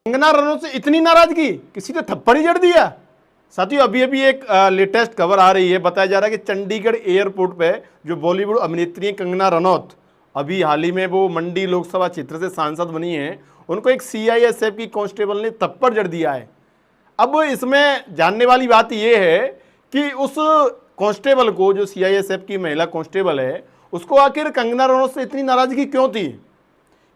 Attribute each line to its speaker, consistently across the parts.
Speaker 1: कंगना रनौत से इतनी नाराजगी, किसी ने थप्पड़ ही जड़ दिया। साथियों अभी अभी एक लेटेस्ट खबर आ रही है, बताया जा रहा है कि चंडीगढ़ एयरपोर्ट पे जो बॉलीवुड अभिनेत्री हैं कंगना रनौत, अभी हाल ही में वो मंडी लोकसभा क्षेत्र से सांसद बनी हैं, उनको एक सीआईएसएफ की कांस्टेबल ने थप्पड़ जड़ दिया है। अब इसमें जानने वाली बात यह है कि उस कांस्टेबल को, जो सीआईएसएफ की महिला कांस्टेबल है, उसको आखिर कंगना रनौत से इतनी नाराजगी क्यों थी,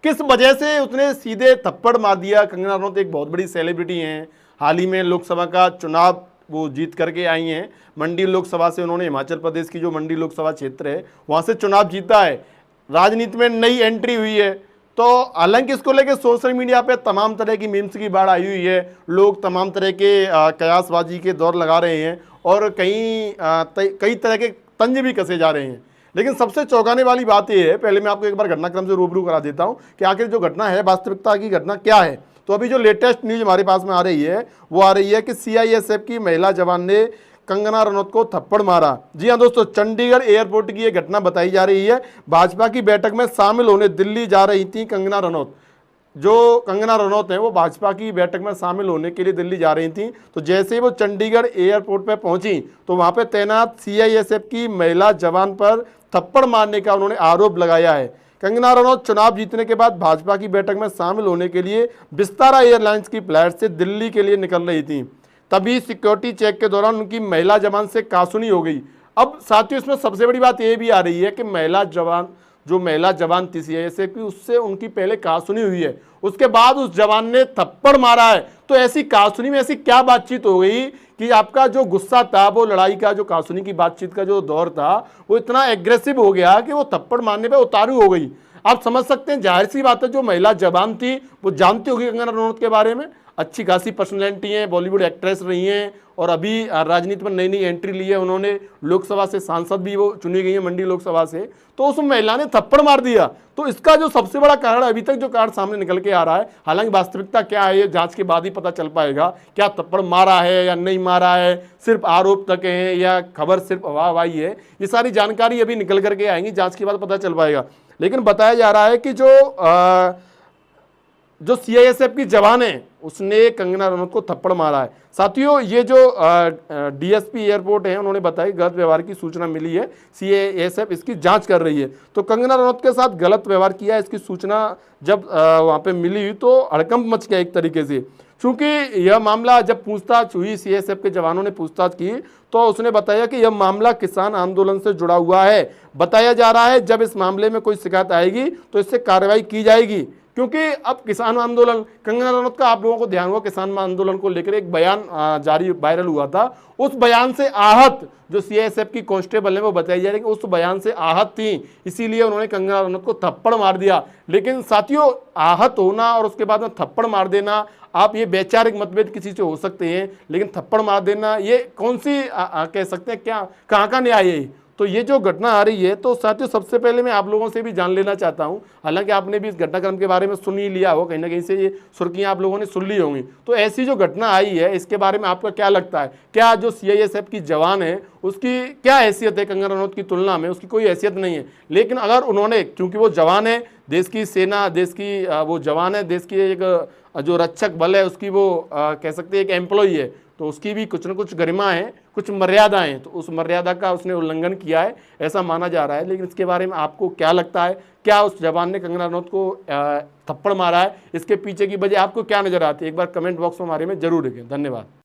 Speaker 1: किस वजह से उसने सीधे थप्पड़ मार दिया। कंगना रनौत एक बहुत बड़ी सेलिब्रिटी हैं, हाल ही में लोकसभा का चुनाव वो जीत करके आई हैं। मंडी लोकसभा से उन्होंने हिमाचल प्रदेश की जो मंडी लोकसभा क्षेत्र है वहाँ से चुनाव जीता है, राजनीति में नई एंट्री हुई है। तो हालांकि इसको लेकर सोशल मीडिया पे तमाम तरह की मीम्स की बाढ़ आई हुई है, लोग तमाम तरह के कयासबाजी के दौर लगा रहे हैं और कई तरह के तंज भी कसे जा रहे हैं। लेकिन सबसे चौंकाने वाली बात यह है, पहले मैं आपको एक बार घटनाक्रम से रूबरू करा देता हूं कि आखिर जो घटना है, वास्तविकता की घटना क्या है। तो अभी जो लेटेस्ट न्यूज हमारे पास में आ रही है वो आ रही है कि सीआईएसएफ की महिला जवान ने कंगना रनौत को थप्पड़ मारा। जी हां दोस्तों, चंडीगढ़ एयरपोर्ट की यह घटना बताई जा रही है। भाजपा की बैठक में शामिल होने दिल्ली जा रही थी कंगना रनौत। जो कंगना रनौत है वो भाजपा की बैठक में शामिल होने के लिए दिल्ली जा रही थी। तो जैसे ही वो चंडीगढ़ एयरपोर्ट पर पहुंची तो वहां पे तैनात सीआईएसएफ की महिला जवान पर थप्पड़ मारने का उन्होंने आरोप लगाया है। कंगना रनौत चुनाव जीतने के बाद भाजपा की बैठक में शामिल होने के लिए विस्तारा एयरलाइंस की फ्लाइट से दिल्ली के लिए निकल रही थी। तभी सिक्योरिटी चेक के दौरान उनकी महिला जवान से कासुनी हो गई। अब साथियों इसमें सबसे बड़ी बात यह भी आ रही है कि महिला जवान थी सीआईएसएफ की, उससे उनकी पहले कासुनी हुई है, उसके बाद उस जवान ने थप्पड़ मारा है। तो ऐसी कासुनी में ऐसी क्या बातचीत हो गई कि आपका जो गुस्सा था, वो लड़ाई का, जो कासुनी की बातचीत का जो दौर था, वो इतना एग्रेसिव हो गया कि वो थप्पड़ मारने पे उतारू हो गई। आप समझ सकते हैं, जाहिर सी बात है, जो महिला जवान थी वो जानती होगी कंगना रनौत के बारे में, अच्छी खासी पर्सनैलिटी है, बॉलीवुड एक्ट्रेस रही हैं और अभी राजनीति में नई नई एंट्री ली है उन्होंने, लोकसभा से सांसद भी वो चुनी गई है मंडी लोकसभा से। तो उस महिला ने थप्पड़ मार दिया। तो इसका जो सबसे बड़ा कारण, अभी तक जो कारण सामने निकल के आ रहा है, हालांकि वास्तविकता क्या है ये जांच के बाद ही पता चल पाएगा, क्या थप्पड़ मारा है या नहीं मारा है, सिर्फ आरोप तक है या खबर सिर्फ वाहवाही है, ये सारी जानकारी अभी निकल करके आएंगी, जांच के बाद पता चल पाएगा। लेकिन बताया जा रहा है कि जो सीआईएसएफ की जवान है उसने कंगना रनौत को थप्पड़ मारा है। साथियों ये जो डीएसपी एयरपोर्ट है उन्होंने बताया कि गलत व्यवहार की सूचना मिली है, सीआईएसएफ इसकी जांच कर रही है। तो कंगना रनौत के साथ गलत व्यवहार किया है, इसकी सूचना जब वहां पे मिली तो हड़कंप मच गया एक तरीके से। क्योंकि यह मामला जब पूछताछ हुई, सीआईएसएफ के जवानों ने पूछताछ की तो उसने बताया कि यह मामला किसान आंदोलन से जुड़ा हुआ है। बताया जा रहा है जब इस मामले में कोई शिकायत आएगी तो इससे कार्रवाई की जाएगी। क्योंकि अब किसान आंदोलन, कंगना रनौत का आप लोगों को ध्यान होगा किसान आंदोलन को लेकर एक बयान जारी वायरल हुआ था, उस बयान से आहत जो सीआईएसएफ की कांस्टेबल है वो बताई जा रही है कि उस बयान से आहत थी, इसीलिए उन्होंने कंगना रनौत को थप्पड़ मार दिया। लेकिन साथियों आहत होना और उसके बाद में थप्पड़ मार देना, आप ये वैचारिक मतभेद किसी से हो सकते हैं, लेकिन थप्पड़ मार देना ये कौन सी कह सकते हैं, क्या कहाँ का न्याय है। तो ये जो घटना आ रही है, तो साथियों सबसे पहले मैं आप लोगों से भी जान लेना चाहता हूं, हालांकि आपने भी इस घटनाक्रम के बारे में सुन ही लिया हो, कहीं ना कहीं से ये सुर्खियां आप लोगों ने सुन ली होंगी। तो ऐसी जो घटना आई है इसके बारे में आपका क्या लगता है, क्या जो सीआईएसएफ की जवान है उसकी क्या हैसियत है कंगना रनौत की तुलना में? उसकी कोई हैसियत नहीं है, लेकिन अगर उन्होंने, क्योंकि वो जवान है, देश की सेना, देश की वो जवान है, देश की एक जो रक्षक बल है उसकी वो कह सकते हैं एक एम्प्लॉई है, तो उसकी भी कुछ न कुछ गरिमा है, कुछ मर्यादाएं हैं, तो उस मर्यादा का उसने उल्लंघन किया है ऐसा माना जा रहा है। लेकिन इसके बारे में आपको क्या लगता है, क्या उस जवान ने कंगना रनौत को थप्पड़ मारा है, इसके पीछे की वजह आपको क्या नजर आती है? एक बार कमेंट बॉक्स में हमारे में जरूर लिखें। धन्यवाद।